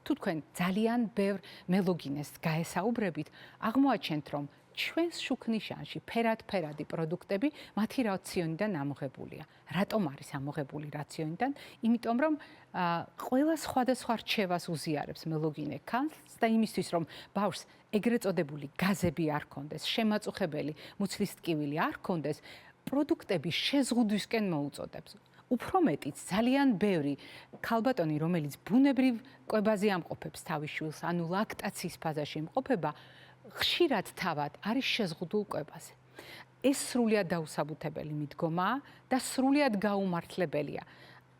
თუ თქვენ ძალიან ბევრ მელოგინეს გაესაუბრებით, აღმოაჩენთ, რომ ჩვენს შუქნიშანში ფერად-ფერადი პროდუქტები მათი რაციონიდან ამოღებულია. რატომ არის ამოღებული რაციონიდან? იმიტომ რომ ყველა სხვადასხვა რჩევას უზიარებს მელოგინე ქალს და იმისთვის რომ ბავშვს ეგრეთ წოდებული გაზები არ ქონდეს, შემაწუხებელი მუცლის ტკივილი არ ქონდეს, პროდუქტები შეზღუდვისკენ მოუწოდებს. უფრო მეტიც ძალიან ბევრი ქალბატონი, რომელიც ბუნებრივ კვებაზე ამყოფებს თავის შვილს, ანუ ლაქტაციის ფაზაში იმყოფება, ხშირად თავად არის შეზღუდულ კვებაზე. ეს სრულიად დაუსაბუთებელი მიდგომაა და სრულიად გაუმართლებელია.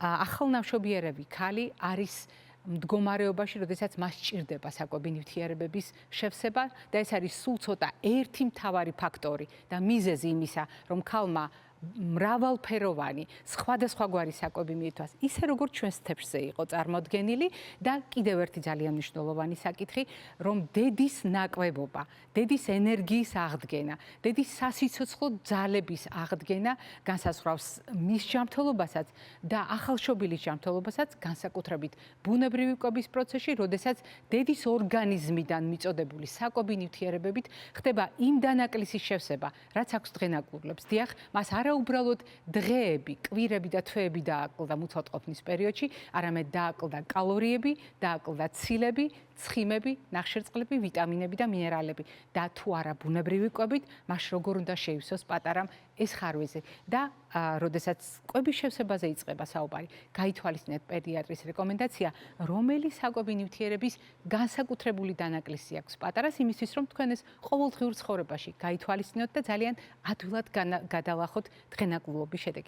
ახალნავშობიერები ქალი არის მდგომარეობაში, როდესაც მას სჭირდება საკვები ნივთიერებების შევსება და ეს არის სულ ცოტა ერთი მთავარი ფაქტორი და მიზეზი იმისა, რომ ქალმა მრავალფეროვანი, სხვადასხვაგვარი საკვები მიითვას, ისე როგორც ჩვენს თეფშზე იყო წარმოდგენილი და კიდევ ერთი ძალიან მნიშვნელოვანი საკითხი, რომ დედის ნაკლებობა, დედის ენერგიის აღდგენა, დედის სასიცოცხლო ძალების აღდგენა განსაზღვრავს მის ჯანმრთელობასაც და ახალშობილის ჯანმრთელობასაც განსაკუთრებით ბუნებრივი კვების პროცესში, როდესაც დედის ორგანიზმიდან მიწოდებული საკვები ნივთიერებებით ხდება იმ დანაკლისის შევსება, რაც აქვს დღენაკურლებს. დიახ, მას უბრალოდ დღეები, კვირები და თვეები დააკლდა მუცლადყოფნის პერიოდში, არამედ დააკლდა კალორიები, დააკლდა ცილები, ცხიმები, ნახშირწყლები, ვიტამინები და მინერალები. და თუ არა ბუნებრივი კვებით, მას როგორ უნდა შეივსოს პატარამ ეს ხარვეზე. და როდესაც კვების შევსებაზე იწყება საუბარი, გაითვალისწინეთ პედიატრის რეკომენდაცია, რომელი საკვები ნივთიერების განსაკუთრებული დანაკლისი აქვს პატარას, იმისთვის რომ თქვენ ეს ყოველდღიურ ცხოვრებაში გაითვალისწინოთ და ძალიან ადვილად გადალახოთ დღენაკურლობის შედეგი.